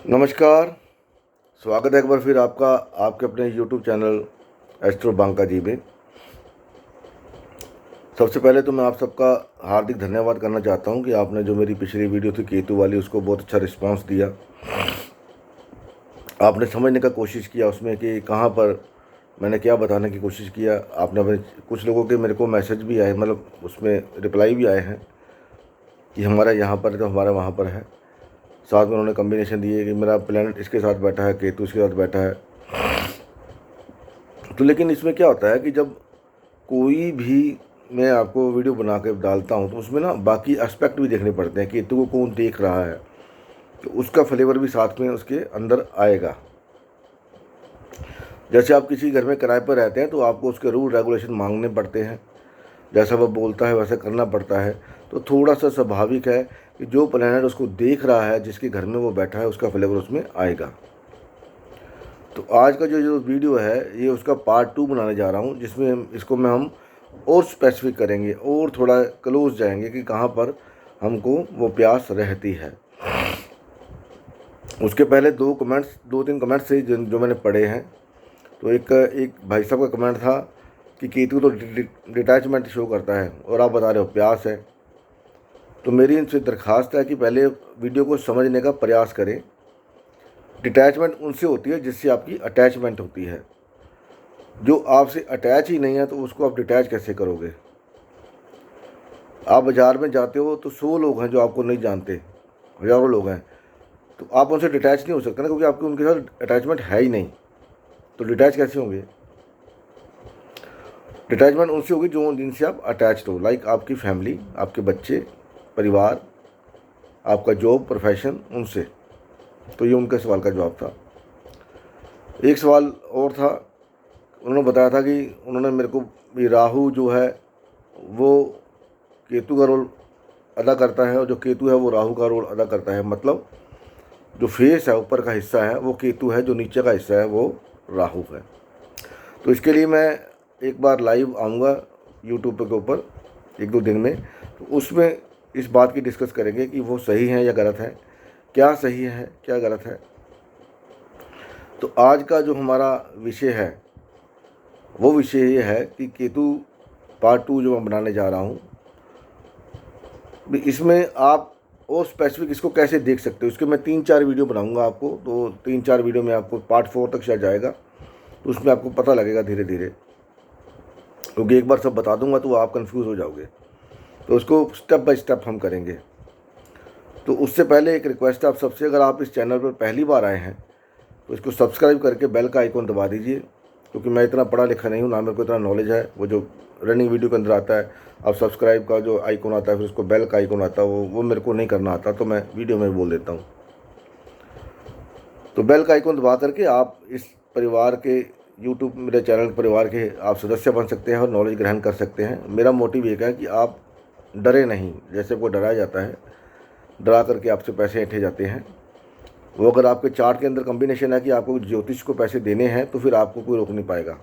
नमस्कार। स्वागत है एक बार फिर आपका आपके अपने यूट्यूब चैनल एस्ट्रो बांका जी में। सबसे पहले तो मैं आप सबका हार्दिक धन्यवाद करना चाहता हूं कि आपने जो मेरी पिछली वीडियो थी केतु वाली उसको बहुत अच्छा रिस्पांस दिया। आपने समझने का कोशिश किया उसमें कि कहां पर मैंने क्या बताने की कोशिश किया। आपने अपने कुछ लोगों के मेरे को मैसेज भी आए, मतलब उसमें रिप्लाई भी आए हैं कि हमारा यहाँ पर है तो हमारा वहाँ पर है। साथ में उन्होंने कम्बिनेशन दिए कि मेरा प्लैनेट इसके साथ बैठा है, केतु इसके साथ बैठा है। तो लेकिन इसमें क्या होता है कि जब कोई भी मैं आपको वीडियो बना के डालता हूँ तो उसमें ना बाकी एस्पेक्ट भी देखने पड़ते हैं। केतु को कौन देख रहा है तो उसका फ्लेवर भी साथ में उसके अंदर आएगा। जैसे आप किसी घर में किराए पर रहते हैं तो आपको उसके रूल रेगुलेशन मांगने पड़ते हैं, जैसा वह बोलता है वैसा करना पड़ता है। तो थोड़ा सा स्वाभाविक है कि जो प्लैनेट उसको देख रहा है, जिसके घर में वो बैठा है, उसका फ्लेवर उसमें आएगा। तो आज का जो वीडियो है ये उसका पार्ट 2 बनाने जा रहा हूँ, जिसमें इसको हम और स्पेसिफिक करेंगे और थोड़ा क्लोज जाएंगे कि कहाँ पर हमको वो प्यास रहती है। उसके पहले दो तीन कमेंट्स से जो मैंने पढ़े हैं। तो एक भाई साहब का कमेंट था कि केतु तो डिटैचमेंट शो करता है और आप बता रहे हो प्यास है। तो मेरी इनसे दरख्वास्त है कि पहले वीडियो को समझने का प्रयास करें। डिटैचमेंट उनसे होती है जिससे आपकी अटैचमेंट होती है। जो आपसे अटैच ही नहीं है तो उसको आप डिटैच कैसे करोगे। आप बाज़ार में जाते हो तो 100 लोग हैं जो आपको नहीं जानते, हज़ारों लोग हैं, तो आप उनसे डिटैच नहीं हो सकते ना, क्योंकि आपकी उनके साथ अटैचमेंट है ही नहीं। तो डिटैच कैसे होंगे। डिटैचमेंट उनसे होगी जो जिनसे आप अटैच्ड हो, लाइक आपकी फैमिली, आपके बच्चे, परिवार, आपका जॉब, प्रोफेशन, उनसे। तो ये उनके सवाल का जवाब था। एक सवाल और था, उन्होंने बताया था कि उन्होंने मेरे को भी राहु जो है वो केतु का रोल अदा करता है और जो केतु है वो राहु का रोल अदा करता है। मतलब जो फेस है, ऊपर का हिस्सा है वो केतु है, जो नीचे का हिस्सा है वो राहु है। तो इसके लिए मैं एक बार लाइव आऊँगा यूट्यूब के ऊपर 1-2 दिन में, तो उसमें इस बात की डिस्कस करेंगे कि वो सही है या गलत है, क्या सही है क्या गलत है। तो आज का जो हमारा विषय है वो विषय ये है कि केतु पार्ट 2 जो मैं बनाने जा रहा हूँ, इसमें आप और स्पेसिफिक इसको कैसे देख सकते हो, उसके मैं 3-4 वीडियो बनाऊंगा आपको। तो 3-4 वीडियो में आपको पार्ट 4 तक शायद जाएगा, तो उसमें आपको पता लगेगा धीरे धीरे, क्योंकि एक बार सब बता दूंगा तो आप कंफ्यूज हो जाओगे। तो उसको स्टेप बाय स्टेप हम करेंगे। तो उससे पहले एक रिक्वेस्ट है आप सबसे, अगर आप इस चैनल पर पहली बार आए हैं तो इसको सब्सक्राइब करके बेल का आइकॉन दबा दीजिए, क्योंकि मैं इतना पढ़ा लिखा नहीं हूँ, ना मेरे को इतना नॉलेज है। वो जो रनिंग वीडियो के अंदर आता है, अब सब्सक्राइब का जो आइकॉन आता है, फिर उसको बेल का आइकॉन आता है, वो मेरे को नहीं करना आता, तो मैं वीडियो में बोल देता हूँ। तो बेल का आइकॉन दबा करके आप इस परिवार के, यूट्यूब मेरे चैनल परिवार के आप सदस्य बन सकते हैं और नॉलेज ग्रहण कर सकते हैं। मेरा मोटिव ये है कि आप डरे नहीं, जैसे वो डराया जाता है, डरा करके आपसे पैसे ऐंठे जाते हैं। वो अगर आपके चार्ट के अंदर कॉम्बिनेशन है कि आपको ज्योतिष को पैसे देने हैं तो फिर आपको कोई रोक नहीं पाएगा।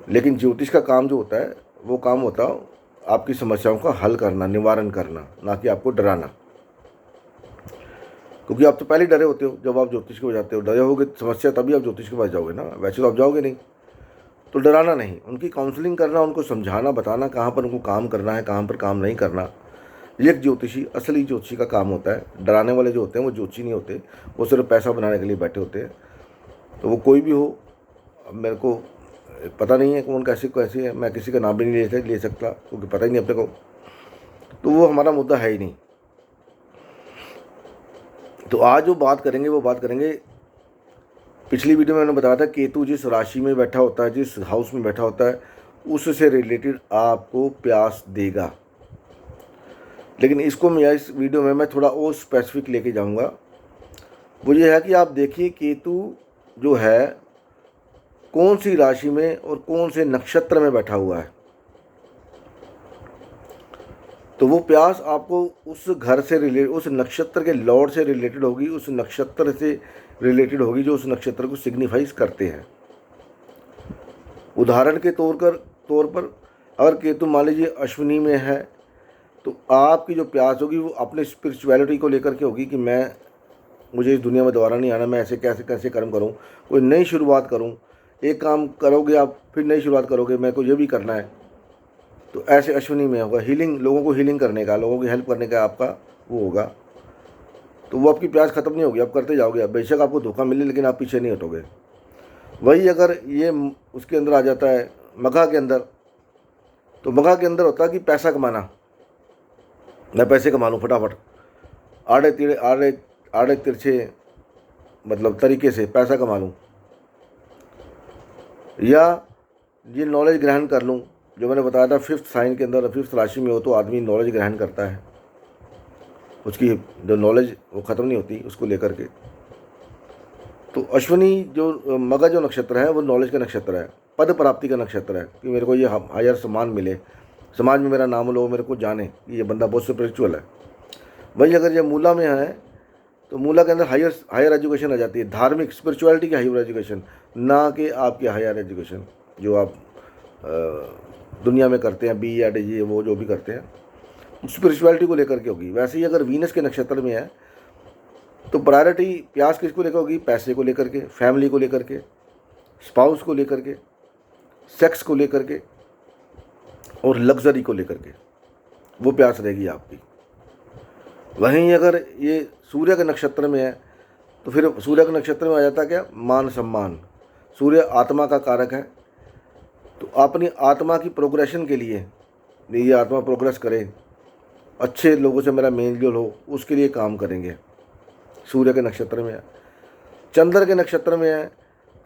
लेकिन ज्योतिष का काम जो होता है वो काम होता है आपकी समस्याओं का हल करना, निवारण करना, ना कि आपको डराना। क्योंकि आप तो पहले डरे होते हो जब आप ज्योतिष को जाते हो। डरे होगे समस्या तभी आप ज्योतिष के पास जाओगे ना, वैसे तो आप जाओगे नहीं। तो डराना नहीं, उनकी काउंसलिंग करना, उनको समझाना, बताना कहाँ पर उनको काम करना है, कहाँ पर काम नहीं करना। ये एक ज्योतिषी, असली ज्योतिषी का काम होता है। डराने वाले जो होते हैं वो ज्योतिषी नहीं होते, वो सिर्फ पैसा बनाने के लिए बैठे होते हैं। तो वो कोई भी हो, अब मेरे को पता नहीं है कौन कैसे कैसे है, मैं किसी का नाम भी नहीं ले सकता क्योंकि पता ही नहीं अपने को। तो वो हमारा मुद्दा है ही नहीं। तो आज जो बात करेंगे वो बात करेंगे, पिछली वीडियो में मैंने बताया था केतु जिस राशि में बैठा होता है, जिस हाउस में बैठा होता है, उससे रिलेटेड आपको प्यास देगा। लेकिन इसको मैं इस वीडियो में मैं थोड़ा और स्पेसिफिक लेके जाऊंगा। वो ये है कि आप देखिए केतु जो है कौन सी राशि में और कौन से नक्षत्र में बैठा हुआ है। तो वो प्यास आपको उस घर से रिलेटेड, उस नक्षत्र के लॉर्ड से रिलेटेड होगी, उस नक्षत्र से रिलेटेड होगी जो उस नक्षत्र को सिग्निफाइज करते हैं। उदाहरण के तौर पर अगर केतु मान लीजिए अश्विनी में है तो आपकी जो प्यास होगी वो अपने स्पिरिचुअलिटी को लेकर के होगी कि मैं मुझे इस दुनिया में दोबारा नहीं आना, मैं ऐसे कैसे कैसे कर्म करूँ, कोई नई शुरुआत करूँ। एक काम करोगे आप, फिर नई शुरुआत करोगे, मेरे को ये भी करना है। तो ऐसे अश्विनी में होगा हीलिंग, लोगों को हीलिंग करने का, लोगों की हेल्प करने का आपका वो होगा। तो वो आपकी प्यास ख़त्म नहीं होगी, आप करते जाओगे। बेशक आपको धोखा मिले, लेकिन आप पीछे नहीं हटोगे। वही अगर ये उसके अंदर आ जाता है मघा के अंदर, तो मघा के अंदर होता है कि पैसा कमाना, मैं पैसे कमा लूँ फटाफट, आड़े तिरछे मतलब तरीके से पैसा कमा लूँ, या ये नॉलेज ग्रहण कर लूँ। जो मैंने बताया था 5th साइन के अंदर, 5th राशि में हो तो आदमी नॉलेज ग्रहण करता है, उसकी जो नॉलेज वो ख़त्म नहीं होती उसको लेकर के। तो अश्विनी जो मगध जो नक्षत्र है वो नॉलेज का नक्षत्र है, पद प्राप्ति का नक्षत्र है, कि मेरे को ये हायर सम्मान मिले, समाज में मेरा नाम लो, मेरे को जाने कि ये बंदा बहुत स्पिरिचुअल है। वही अगर ये मूला में है तो मूला के अंदर हायर एजुकेशन आ जाती है, धार्मिक स्पिरिचुअलिटी की हायर एजुकेशन, ना कि आपकी हायर एजुकेशन जो आप दुनिया में करते हैं, B.Ed ये वो जो भी करते हैं, स्पिरिचुअलिटी को लेकर के होगी। वैसे ही अगर वीनस के नक्षत्र में है तो प्रायोरिटी प्यास किसको लेकर होगी, पैसे को लेकर के, फैमिली को लेकर के, स्पाउस को लेकर के, सेक्स को लेकर के और लग्जरी को लेकर के, वो प्यास रहेगी आपकी। वहीं अगर ये सूर्य के नक्षत्र में है तो फिर सूर्य के नक्षत्र में आ जाता क्या, मान सम्मान। सूर्य आत्मा का कारक है, तो अपनी आत्मा की प्रोग्रेशन के लिए, ये आत्मा प्रोग्रेस करे, अच्छे लोगों से मेरा मेल जोल हो, उसके लिए काम करेंगे। सूर्य के नक्षत्र में है। चंद्र के नक्षत्र में है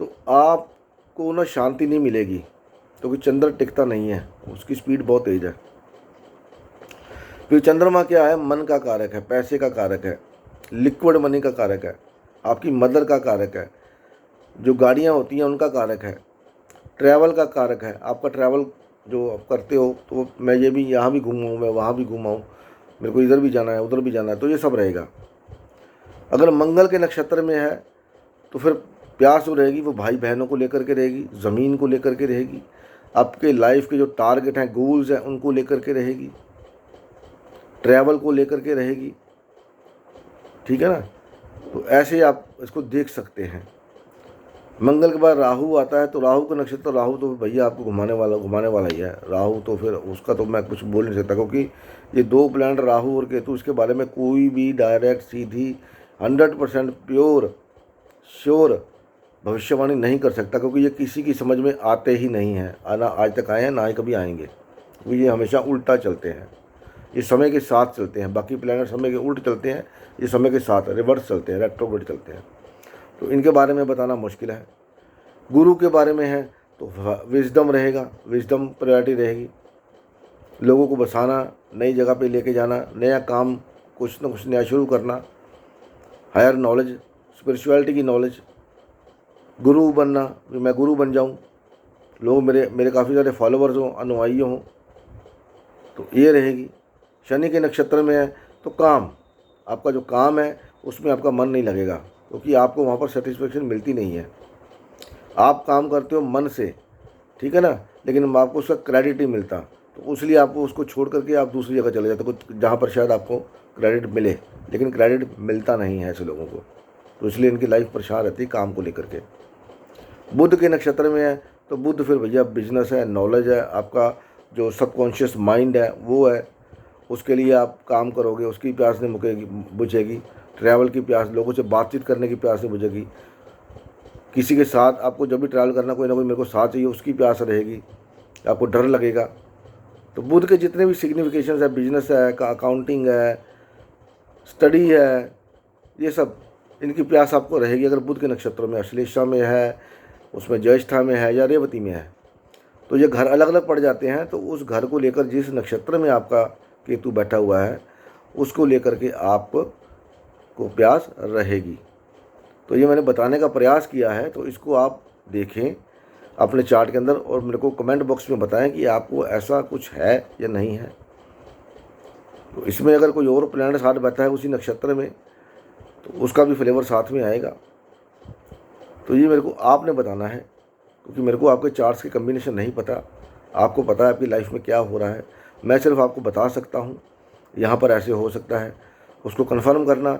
तो आपको ना शांति नहीं मिलेगी, क्योंकि चंद्र टिकता नहीं है, उसकी स्पीड बहुत तेज है। फिर चंद्रमा क्या है, मन का कारक है, पैसे का कारक है, लिक्विड मनी का कारक है, आपकी मदर का कारक है, जो गाड़ियाँ होती हैं उनका कारक है, ट्रैवल का कारक है। आपका ट्रैवल जो आप करते हो, तो मैं ये भी यहाँ भी घूमाऊँ, मैं वहाँ भी घूमाऊँ, मेरे को इधर भी जाना है उधर भी जाना है, तो ये सब रहेगा। अगर मंगल के नक्षत्र में है तो फिर प्यास जो रहेगी वो भाई बहनों को लेकर के रहेगी, ज़मीन को लेकर के रहेगी, आपके लाइफ के जो टारगेट हैं, गोल्स हैं, उनको लेकर के रहेगी, ट्रैवल को लेकर के रहेगी। ठीक है ना, तो ऐसे आप इसको देख सकते हैं। मंगल के बाद राहु आता है, तो राहु का नक्षत्र, राहु तो भैया आपको घुमाने वाला ही है। राहु तो फिर उसका तो मैं कुछ बोल नहीं सकता, क्योंकि ये 2 प्लैनेट राहु और केतु, इसके बारे में कोई भी डायरेक्ट सीधी 100% प्योर श्योर भविष्यवाणी नहीं कर सकता, क्योंकि ये किसी की समझ में आते ही नहीं हैं, ना आज तक आए हैं, ना ही कभी आएंगे, क्योंकि ये हमेशा उल्टा चलते हैं, ये समय के साथ चलते हैं। बाकी प्लैनेट समय के उल्ट चलते हैं, ये समय के साथ रिवर्स चलते हैं, रेट्रोग्रेड चलते हैं, तो इनके बारे में बताना मुश्किल है। गुरु के बारे में है तो विजडम रहेगा, विजडम प्रायोरिटी रहेगी, लोगों को बसाना, नई जगह पे लेके जाना, नया काम कुछ ना कुछ नया शुरू करना, हायर नॉलेज, स्पिरिचुअलिटी की नॉलेज, गुरु बनना, मैं गुरु बन जाऊं, लोग मेरे काफ़ी सारे फॉलोअर्स हों, अनुयायी हों, तो ये रहेगी। शनि के नक्षत्र में है तो काम, आपका जो काम है उसमें आपका मन नहीं लगेगा, क्योंकि आपको वहाँ पर सेटिस्फेक्शन मिलती नहीं है। आप काम करते हो मन से, ठीक है ना, लेकिन आपको उसका क्रेडिट नहीं मिलता, तो इसलिए आपको उसको छोड़ करके आप दूसरी जगह चले जाते हो जहाँ पर शायद आपको क्रेडिट मिले, लेकिन क्रेडिट मिलता नहीं है ऐसे लोगों को, तो इसलिए इनकी लाइफ परेशान रहती है काम को लेकर के। बुध के नक्षत्र में है तो बुध फिर भैया बिजनेस है, नॉलेज है, आपका जो सबकॉन्शियस माइंड है वो है, उसके लिए आप काम करोगे, उसकी प्यास नहीं बुझेगी, ट्रैवल की प्यास, लोगों से बातचीत करने की प्यास नहीं बुझेगी, किसी के साथ आपको जब भी ट्रैवल करना कोई ना कोई मेरे को साथ चाहिए उसकी प्यास रहेगी, आपको डर लगेगा। तो बुध के जितने भी सिग्निफिकेशंस है, बिजनेस है, अकाउंटिंग है, स्टडी है, ये सब इनकी प्यास आपको रहेगी अगर बुध के नक्षत्र में अश्लेषा में है, उसमें ज्येष्ठा में है या रेवती में है। तो ये घर अलग अलग पड़ जाते हैं, तो उस घर को लेकर जिस नक्षत्र में आपका केतु बैठा हुआ है उसको लेकर के आपको प्यास रहेगी। तो ये मैंने बताने का प्रयास किया है, तो इसको आप देखें अपने चार्ट के अंदर और मेरे को कमेंट बॉक्स में बताएं कि आपको ऐसा कुछ है या नहीं है। तो इसमें अगर कोई और प्लैनेट साथ बैठा है उसी नक्षत्र में तो उसका भी फ्लेवर साथ में आएगा। तो ये मेरे को आपने बताना है, क्योंकि मेरे को आपके चार्ट्स के कम्बिनेशन नहीं पता, आपको पता है आपकी लाइफ में क्या हो रहा है, मैं सिर्फ आपको बता सकता हूँ यहाँ पर ऐसे हो सकता है, उसको कन्फर्म करना